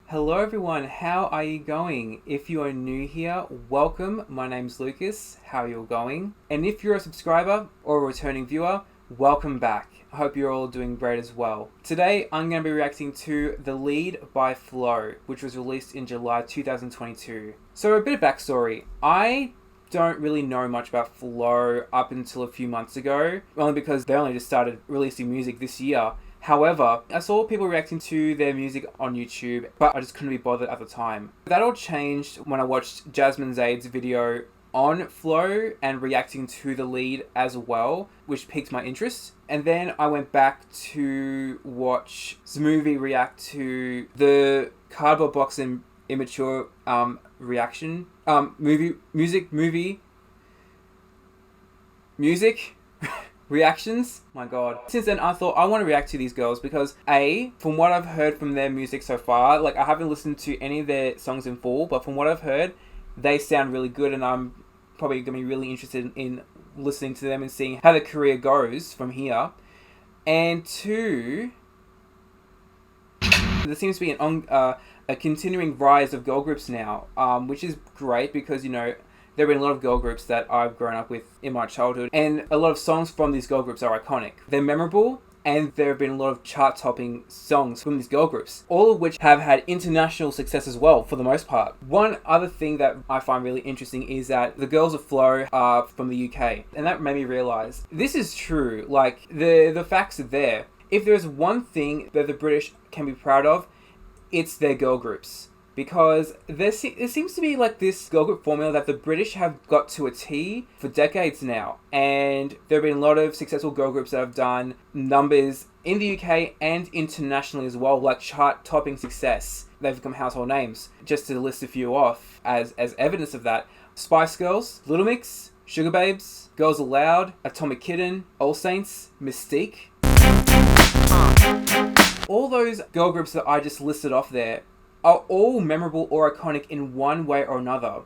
Hello everyone, how are you going? If you are new here, welcome. My name's Lucas. How are you all going? And if you're a subscriber or a returning viewer, welcome back. I hope you're all doing great as well. Today I'm going to be reacting to The Lead by FLO, which was released in July 2022. So a bit of backstory. I don't really know much about FLO up until a few months ago, only because they only just started releasing music this year. However, I saw people reacting to their music on YouTube, but I just couldn't be bothered at the time. That all changed when I watched Jasmine Zaid's video on FLO and reacting to The Lead as well, which piqued my interest. And then I went back to watch Smoothie react to the Cardboard Box and Immature reaction. Music reactions. My god. Since then I thought I want to react to these girls because from what I've heard from their music so far, like I haven't listened to any of their songs in full, but from what I've heard, they sound really good and I'm probably going to be really interested in listening to them and seeing how their career goes from here. And two, there seems to be a continuing rise of girl groups now, which is great because, you know, there have been a lot of girl groups that I've grown up with in my childhood, and a lot of songs from these girl groups are iconic. They're memorable, and there have been a lot of chart-topping songs from these girl groups, all of which have had international success as well, for the most part. One other thing that I find really interesting is that the girls of FLO are from the UK, and that made me realise this is true. Like, the facts are there. If there's one thing that the British can be proud of, it's their girl groups. Because there seems to be like this girl group formula that the British have got to a T for decades now. And there have been a lot of successful girl groups that have done numbers in the UK and internationally as well, like chart-topping success. They've become household names. Just to list a few off as evidence of that: Spice Girls, Little Mix, Sugar Babes, Girls Aloud, Atomic Kitten, All Saints, Mystique. All those girl groups that I just listed off there are all memorable or iconic in one way or another.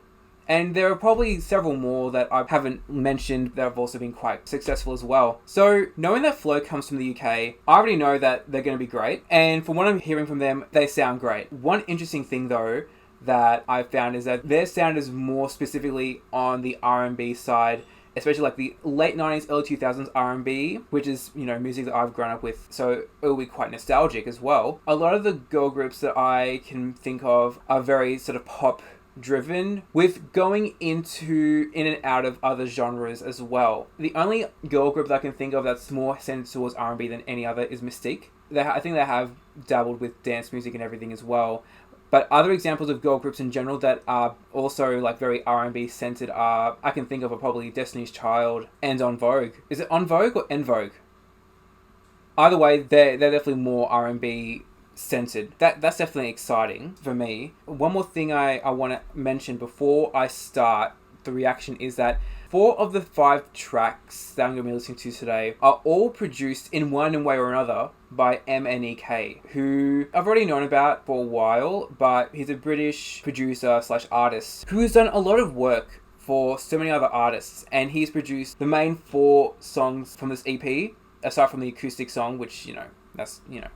And there are probably several more that I haven't mentioned that have also been quite successful as well. So knowing that FLO comes from the UK, I already know that they're going to be great. And from what I'm hearing from them, they sound great. One interesting thing though that I found is that their sound is more specifically on the R&B side, especially like the late 90s, early 2000s R&B, which is, you know, music that I've grown up with, so it'll be quite nostalgic as well. A lot of the girl groups that I can think of are very sort of pop driven, with going in and out of other genres as well. The only girl group that I can think of that's more centered towards R&B than any other is Mystique. I think they have dabbled with dance music and everything as well. But other examples of girl groups in general that are also like very R&B centered I can think of are probably Destiny's Child and En Vogue. Is it En Vogue or En Vogue? Either way, they're definitely more R&B centered. That's definitely exciting for me. One more thing I want to mention before I start the reaction is that 4 of the 5 tracks that I'm going to be listening to today are all produced in one way or another by MNEK, who I've already known about for a while, but he's a British producer / artist who's done a lot of work for so many other artists, and he's produced the main 4 songs from this EP, aside from the acoustic song, which, you know, that's, you know.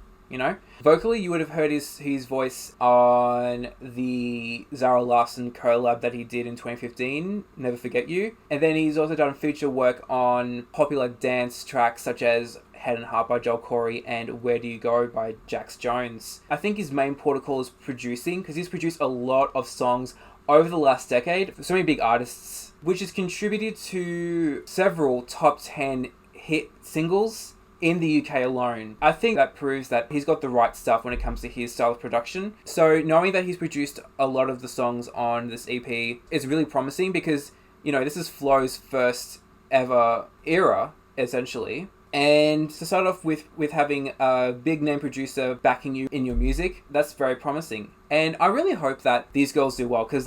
Vocally, you would have heard his voice on the Zara Larsson collab that he did in 2015, Never Forget You. And then he's also done feature work on popular dance tracks such as Head and Heart by Joel Corey and Where Do You Go by Jax Jones. I think his main protocol is producing, because he's produced a lot of songs over the last decade for so many big artists, which has contributed to several top 10 hit singles in the UK alone. I think that proves that he's got the right stuff when it comes to his style of production. So knowing that he's produced a lot of the songs on this EP is really promising because, you know, this is FLO's first ever era, essentially. And to start off with having a big name producer backing you in your music, that's very promising. And I really hope that these girls do well because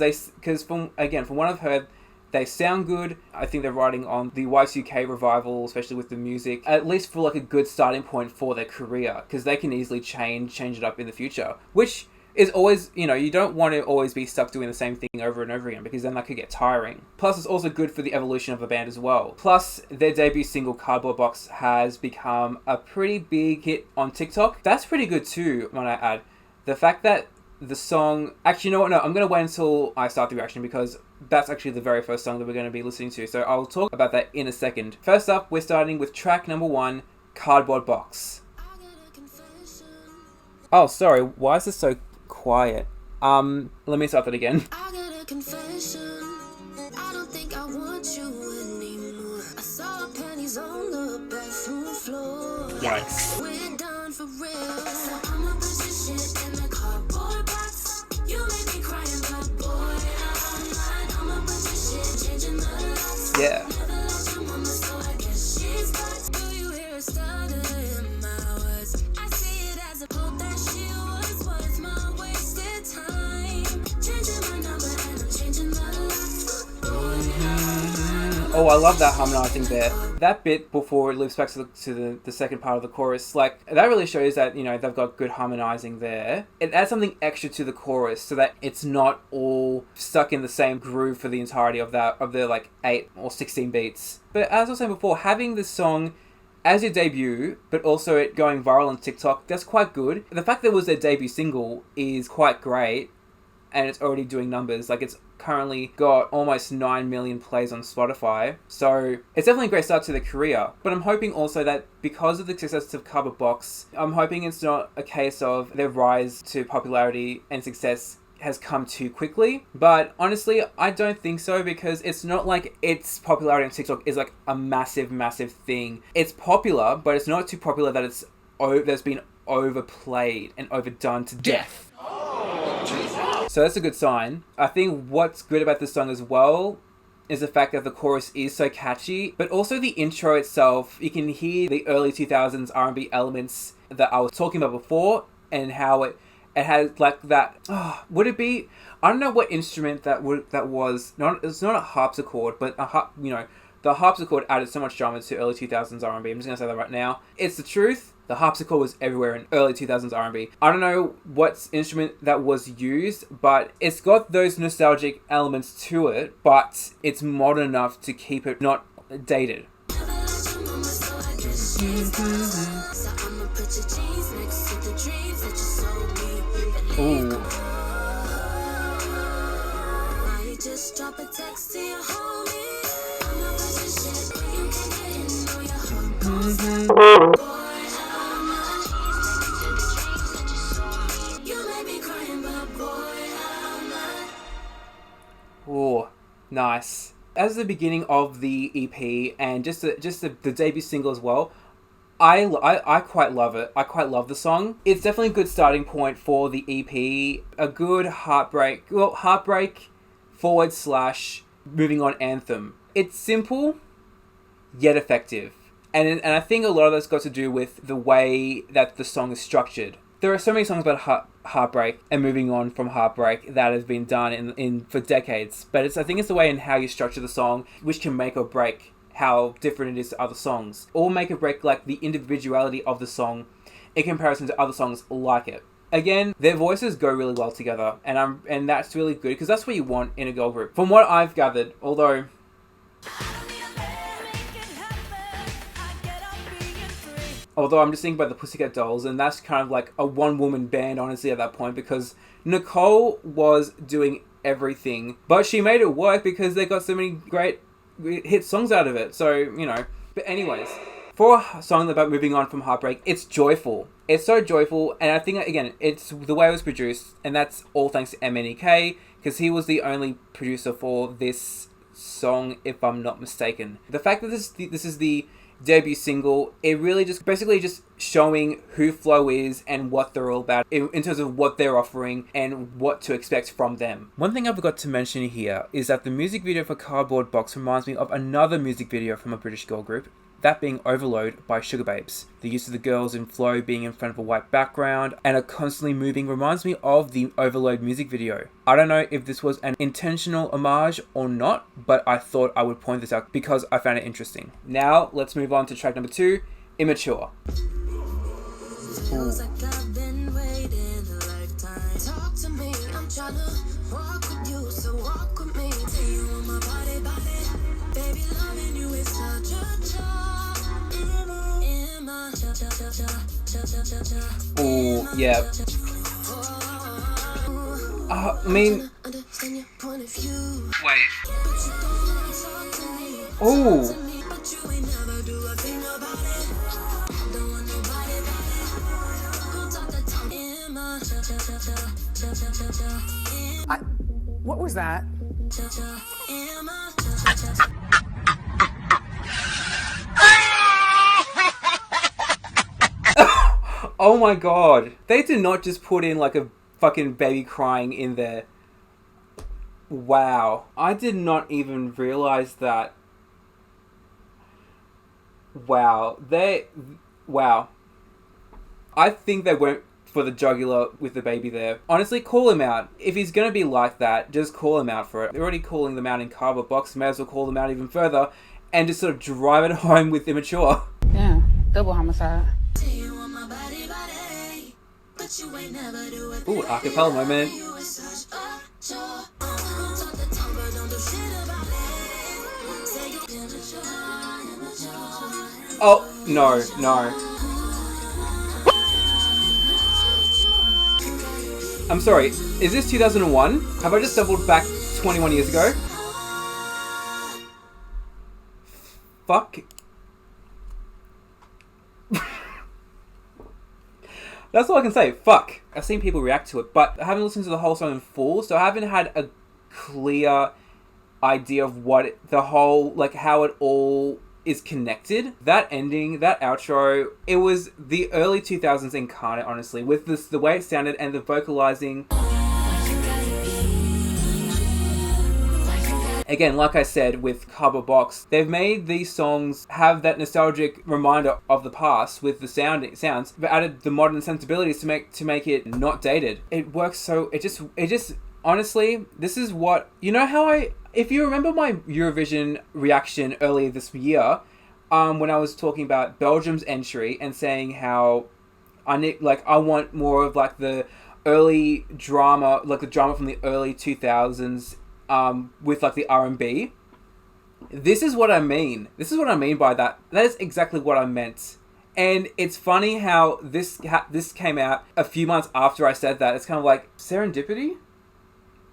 from what I've heard, they sound good. I think they're riding on the Y2K revival, especially with the music, at least for like a good starting point for their career, because they can easily change it up in the future, which is always, you know, you don't want to always be stuck doing the same thing over and over again, because then that could get tiring. Plus, it's also good for the evolution of the band as well. Plus, their debut single, Cardboard Box, has become a pretty big hit on TikTok. That's pretty good too, might I add. The fact that the song... Actually, you know what? No, I'm going to wait until I start the reaction because that's actually the very first song that we're going to be listening to. So I'll talk about that in a second. First up, we're starting with track number 1, Cardboard Box. Oh, sorry. Why is this so quiet? Let me start that again. I got a confession. I don't think I want you anymore. I saw panties on the bathroom floor. Yikes. We're done for real. So I'ma put your shit in the cardboard box. You make me cry, but boy, I'm not. I'ma put your shit, changing the locks. Yeah. Never lost your mama, so I guess she's back. Do you hear a stutter in my words? I see it as a hope that she was worth my wasted time. Changing my number and I'm changing the locks. Oh, I love that harmonizing there. That bit before it loops back to the second part of the chorus, like, that really shows that, you know, they've got good harmonizing there. It adds something extra to the chorus so that it's not all stuck in the same groove for the entirety of the like 8 or 16 beats. But as I was saying before, having this song as your debut, but also it going viral on TikTok, that's quite good. The fact that it was their debut single is quite great, and it's already doing numbers. Like, it's currently got almost 9 million plays on Spotify. So it's definitely a great start to their career. But I'm hoping also that because of the success of Cardboard Box, I'm hoping it's not a case of their rise to popularity and success has come too quickly. But honestly, I don't think so, because it's not like its popularity on TikTok is like a massive thing. It's popular, but it's not too popular that that's been overplayed and overdone to death. So that's a good sign. I think what's good about this song as well is the fact that the chorus is so catchy, but also the intro itself. You can hear the early 2000s R&B elements that I was talking about before, and how it has like that. Would it be? I don't know what instrument that was. It's not a harpsichord, but the harpsichord added so much drama to early 2000s R&B. I'm just gonna say that right now. It's the truth. The harpsichord was everywhere in early 2000s R&B. I don't know what instrument that was used, but it's got those nostalgic elements to it, but it's modern enough to keep it not dated. Ooh. Just drop a text to your homie. I'ma put your shit where you can get in, know your heart goes down. Boy, I'm not. You may be crying, but boy, I'm not. Oh, nice. As the beginning of the EP and just the debut single as well, I quite love it. I quite love the song. It's definitely a good starting point for the EP. A good heartbreak / moving on anthem. It's simple, yet effective. And I think a lot of that's got to do with the way that the song is structured. There are so many songs about heartbreak and moving on from heartbreak that has been done in for decades. But I think it's the way in how you structure the song which can make or break how different it is to other songs. Or make or break like the individuality of the song in comparison to other songs like it. Again, their voices go really well together, and that's really good, because that's what you want in a girl group. From what I've gathered, although I'm just thinking about the Pussycat Dolls, and that's kind of like a one-woman band, honestly, at that point, because Nicole was doing everything, but she made it work because they got so many great hit songs out of it, so, you know. But anyways, for a song about moving on from heartbreak, it's joyful. It's so joyful, and I think, again, it's the way it was produced, and that's all thanks to MNEK, because he was the only producer for this song, if I'm not mistaken. The fact that this is the debut single, it really just basically just showing who FLO is and what they're all about in terms of what they're offering and what to expect from them. One thing I forgot to mention here is that the music video for Cardboard Box reminds me of another music video from a British girl group, that being Overload by Sugar Babes. The use of the girls in FLO being in front of a white background and are constantly moving reminds me of the Overload music video. I don't know if this was an intentional homage or not, but I thought I would point this out because I found it interesting. Now, let's move on to track number 2, Immature. Feels like I've been waiting a lifetime. Talk to me, I'm tryna walk with you, so walk with me. Say you want my body. Baby, loving you is such a chore. Oh, yeah. I mean, wait. Oh. What was that? Oh my god. They did not just put in like a fucking baby crying in there. Wow. I did not even realize that. Wow. Wow. I think they went for the jugular with the baby there. Honestly, call him out. If he's gonna be like that, just call him out for it. They're already calling them out in Cardboard Box. May as well call them out even further and just sort of drive it home with Immature. Yeah, double homicide. Ooh, acapella moment. Oh, no. I'm sorry, is this 2001? Have I just doubled back 21 years ago? Fuck. That's all I can say. Fuck. I've seen people react to it, but I haven't listened to the whole song in full, so I haven't had a clear idea of what the whole, like, how it all is connected. That ending, that outro, it was the early 2000s incarnate, honestly, with this, the way it sounded and the vocalizing. Again, like I said, with Cardboard Box, they've made these songs have that nostalgic reminder of the past with the sounds, but added the modern sensibilities to make it not dated. It works so, it just, honestly, this is what, you know how if you remember my Eurovision reaction earlier this year, when I was talking about Belgium's entry and saying how I want more of like the early drama, like the drama from the early 2000s, with like the R&B. This is what I mean. This is what I mean by that. That is exactly what I meant. And it's funny how this came out a few months after I said that. It's kind of like serendipity.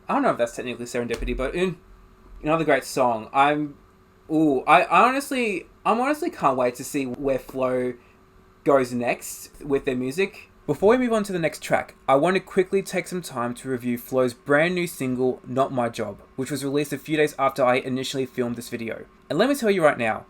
I don't know if that's technically serendipity, but another great song. I honestly can't wait to see where FLO goes next with their music. Before we move on to the next track, I want to quickly take some time to review FLO's brand new single, Not My Job, which was released a few days after I initially filmed this video. And let me tell you right now,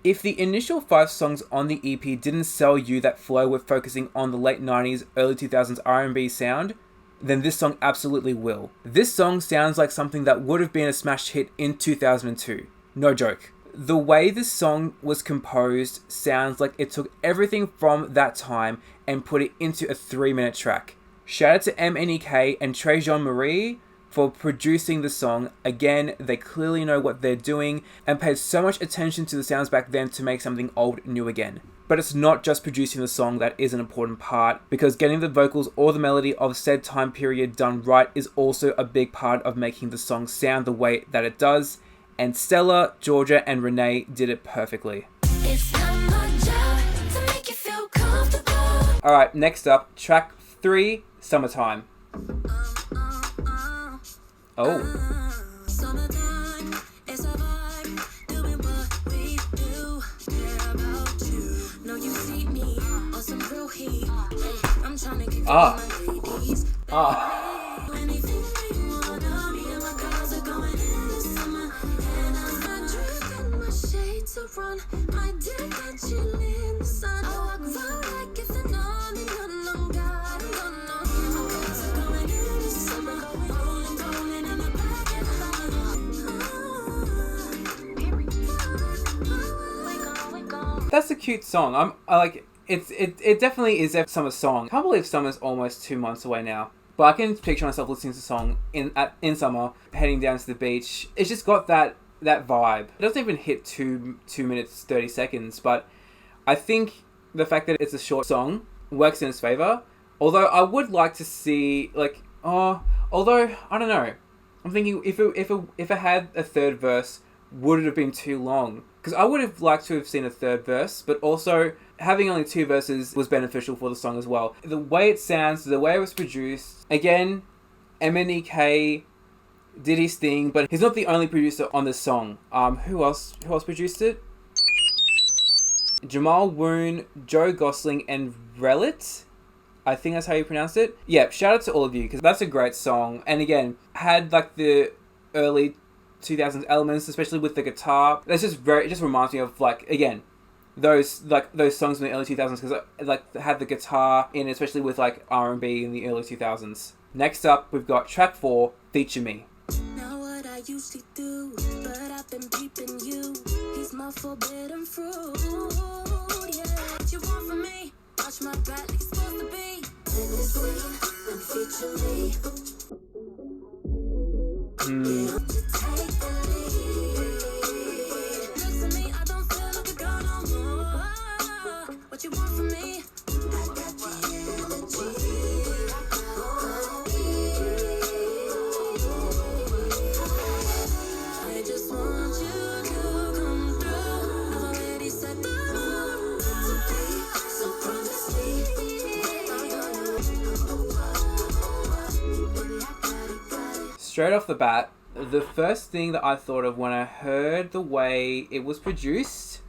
if the initial 5 songs on the EP didn't sell you that FLO were focusing on the late 90s, early 2000s R&B sound, then this song absolutely will. This song sounds like something that would have been a smash hit in 2002. No joke. The way this song was composed sounds like it took everything from that time and put it into a 3-minute track. Shout out to MNEK and Trey Jean-Marie for producing the song. Again, they clearly know what they're doing and paid so much attention to the sounds back then to make something old new again. But it's not just producing the song that is an important part, because getting the vocals or the melody of said time period done right is also a big part of making the song sound the way that it does. And Stella, Georgia, and Renee did it perfectly. Alright, next up, track 3, Summertime. Oh. That's a cute song. I like it definitely is a summer song. I can't believe summer's almost 2 months away now. But I can picture myself listening to the song in summer, heading down to the beach. It's just got that vibe. It doesn't even hit 2 minutes 30 seconds, but I think the fact that it's a short song works in its favor. Although I would like to see although I don't know. I'm thinking if it had a third verse, would it have been too long? Because I would have liked to have seen a third verse, but also having only 2 verses was beneficial for the song as well. The way it sounds, the way it was produced, again, MNEK did his thing, but he's not the only producer on this song. Who else produced it? Jamal Woon, Joe Gosling, and Relit. I think that's how you pronounce it. Yeah, shout out to all of you, because that's a great song. And again, had like the early 2000s elements, especially with the guitar. It just reminds me of, like, again, those songs in the early 2000s, because like had the guitar in it, especially with like R&B in the early 2000s. Next up, we've got track 4, Feature Me. Now what I usually do, but I've been peeping you. He's my forbidden fruit. Yeah, what you want from me? Watch my back like it's supposed to be. And it's green and feature me. Get up to take the lead. Looks at me, I don't feel like a girl no more. What you want from me? I got the energy. I just want you to come through. I've already set the mood to be, so promise me. Straight off the bat, the first thing that I thought of when I heard the way it was produced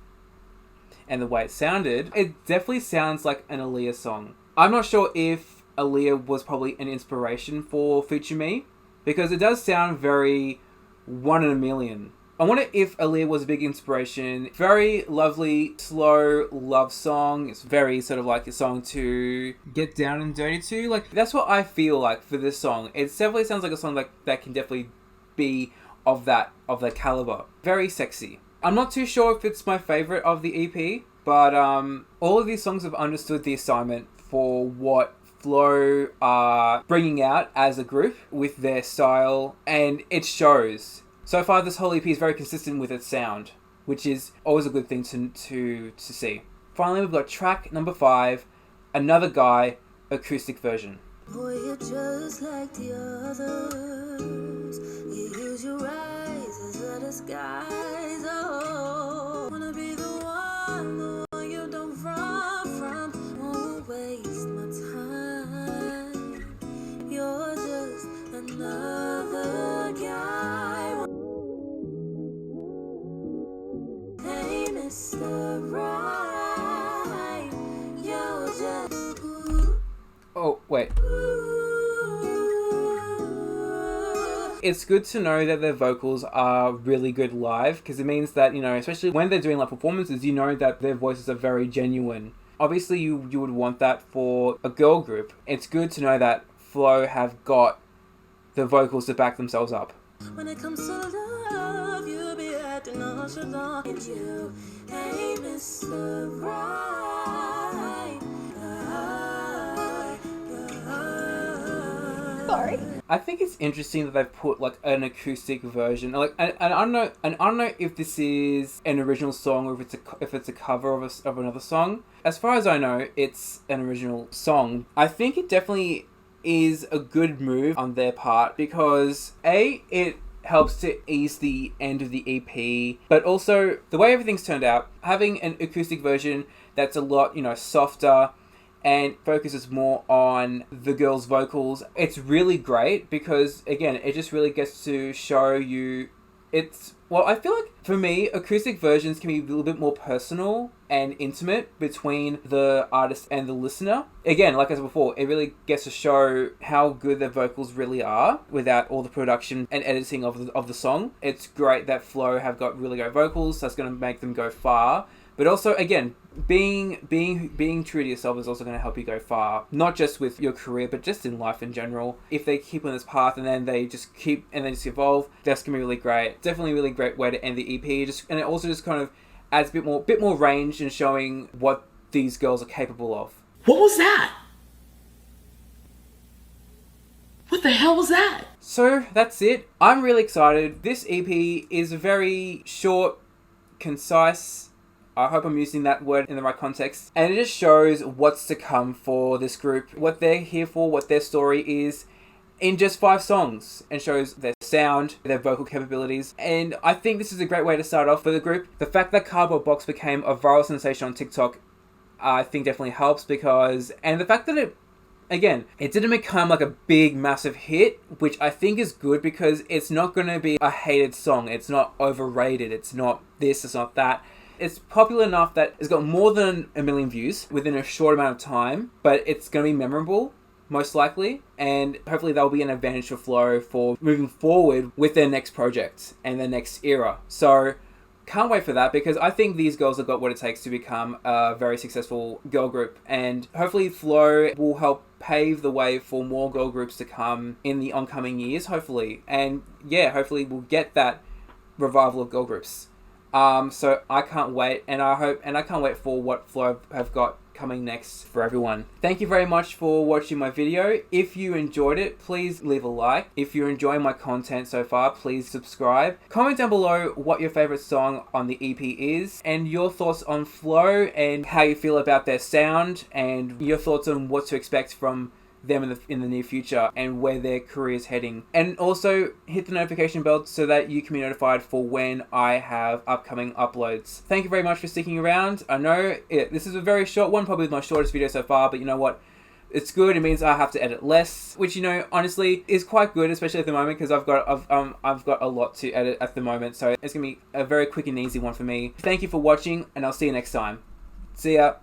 and the way it sounded, it definitely sounds like an Aaliyah song. I'm not sure if Aaliyah was probably an inspiration for Feature Me, because it does sound very one in a million. I wonder if Aaliyah was a big inspiration. Very lovely, slow love song. It's very sort of like a song to get down and dirty to. Like, that's what I feel like for this song. It definitely sounds like a song that can definitely be of that caliber. Very sexy. I'm not too sure if it's my favorite of the EP, but all of these songs have understood the assignment for what FLO are bringing out as a group with their style, and it shows. So far, this whole EP is very consistent with its sound, which is always a good thing to see. Finally, we've got track number 5, Another Guy, acoustic version. Boy, you're just like the others. You use your eyes as a disguise. Oh, wanna be the one you don't run from. Won't waste my time. You're just another guy. Hey, Mr. Right, you're just Oh, wait. It's good to know that their vocals are really good live, because it means that, you know, especially when they're doing live performances, you know that their voices are very genuine. Obviously, you would want that for a girl group. It's good to know that FLO have got the vocals to back themselves up. when it comes to love, you be acting nonchalant. And you ain't Mr. Right. Sorry. I think it's interesting that they've put like an acoustic version. Like, and I don't know if this is an original song or if it's a cover of another song. As far as I know, it's an original song. I think it definitely is a good move on their part, because it helps to ease the end of the EP, but also the way everything's turned out, having an acoustic version that's a lot, you know, softer and focuses more on the girls' vocals. It's really great because, again, it just really gets to show you I feel like, for me, acoustic versions can be a little bit more personal and intimate between the artist and the listener. Again, like I said before, it really gets to show how good their vocals really are without all the production and editing of the song. It's great that FLO have got really great vocals, so that's going to make them go far. But also, again, being true to yourself is also going to help you go far. Not just with your career, but just in life in general. If they keep on this path and then they just keep and then just evolve, that's going to be really great. Definitely a really great way to end the EP. And it also just kind of adds a bit more range in showing what these girls are capable of. What was that? What the hell was that? So that's it. I'm really excited. This EP is very short, concise. I hope I'm using that word in the right context. And it just shows what's to come for this group, what they're here for, what their story is, in just 5 songs, and shows their sound, their vocal capabilities. And I think this is a great way to start off for the group. The fact that Cardboard Box became a viral sensation on TikTok, I think definitely helps, and the fact that Again, it didn't become like a big, massive hit, which I think is good because it's not going to be a hated song. It's not overrated. It's not this, it's not that. It's popular enough that it's got more than 1 million views within a short amount of time, but it's going to be memorable, most likely, and hopefully that'll be an advantage for FLO for moving forward with their next project and their next era. So, can't wait for that because I think these girls have got what it takes to become a very successful girl group, and hopefully FLO will help pave the way for more girl groups to come in the oncoming years, hopefully. And yeah, hopefully we'll get that revival of girl groups. So I can't wait, and I can't wait for what FLO have got coming next for everyone. Thank you very much for watching my video. If you enjoyed it, please leave a like. If you're enjoying my content so far, please subscribe. Comment down below what your favorite song on the EP is, and your thoughts on FLO, and how you feel about their sound, and your thoughts on what to expect from them in the near future and where their career is heading. And also hit the notification bell so that you can be notified for when I have upcoming uploads. Thank you very much for sticking around. I know this is a very short one, probably my shortest video so far, but you know what? It's good. It means I have to edit less, which, you know, honestly is quite good, especially at the moment because I've got a lot to edit at the moment. So it's gonna be a very quick and easy one for me. Thank you for watching, and I'll see you next time. See ya.